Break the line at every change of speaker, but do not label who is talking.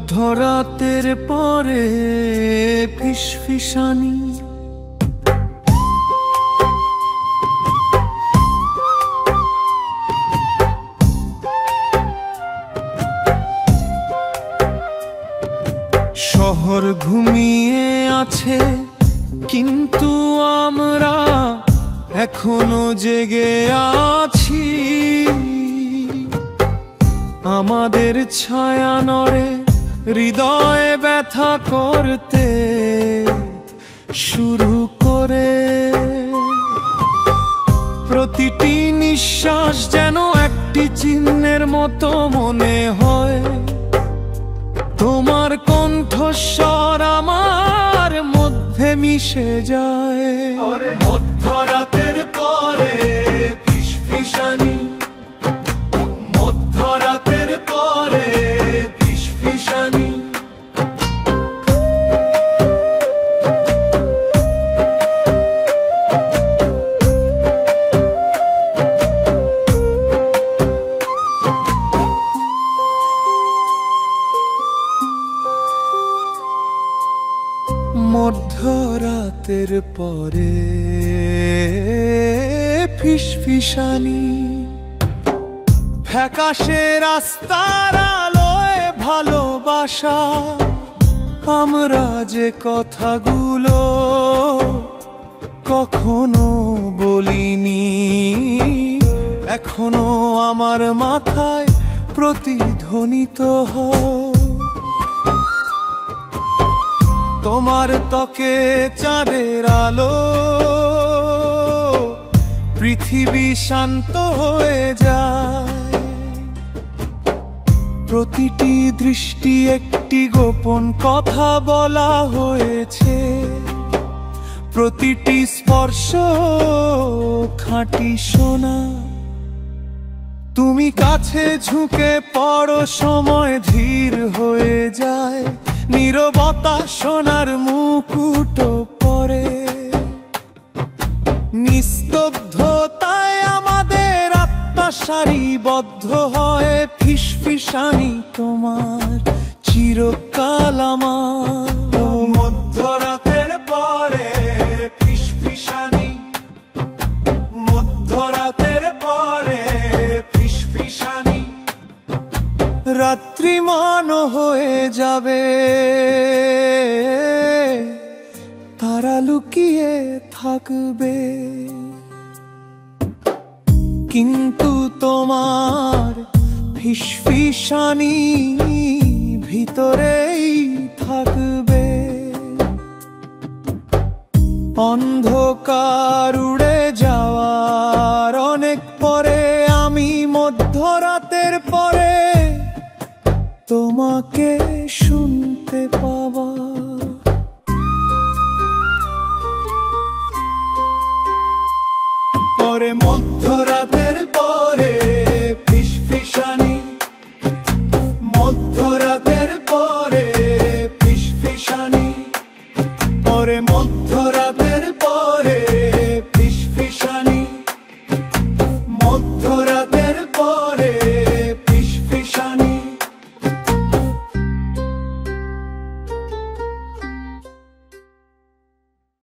মধ্যরাতের পরে ফিসফিসানি, শহর ঘুমিয়ে আছে কিন্তু আমরা এখনো জেগে আছি। আমাদের ছায়া নড়ে হৃদয়ে ব্যথা করতে শুরু করে। প্রতিটি নিঃশ্বাস যেন একটি চিহ্নের মতো মনে হয়। তোমার কণ্ঠস্বর আমার মধ্যে মিশে যায়। মধ্যরাতের পরে ফিসফিসানি, মধ্যরাতের পরে ফিসফিসানি। মধ্যরাতের পরে ফিসফিসানি, ফ্যাকাশে রাস্তার আলোয় ভালোবাসা। আমরা যে কথাগুলো কখনো বলিনি, এখনো আমার মাথায় প্রতিধ্বনিত হয়। তোমার ত্বকে চাঁদের আলো, পৃথিবী শান্ত হয়ে যায়। প্রতিটি দৃষ্টি একটি গোপন কথা বলা হয়েছে, প্রতিটি স্পর্শ খাঁটি সোনা। তুমি কাছে ঝুঁকে পড়ো, সময় ধীর হয়ে যায়। নীরবতা সোনার মুকুট পরে, নিস্তব্ধতায় আমাদের আত্মা সারিবদ্ধ হয়। ফিসফিসানি তোমার চিরকাল আমার। মধ্যরাতের পরে ফিসফিসানি, মধ্যরাতের পরে ফিসফিসানি। রাত্রি মান হয়ে যাবে, তারা লুকিয়ে থাকবে, কিন্তু তোমার ফিসফিসানি ভিতরেই থাকবে। অন্ধকার উড়ে যাওয়ার অনেক পরে আমি মধ্যরাতের পরে তোমাকে শুনতে পাবা। পরে মধ্যরাতের পরে ফিসফিসানি, মধ্যরাতের পরে ফিসফিসানি, পরে মধ্যরাতের পরে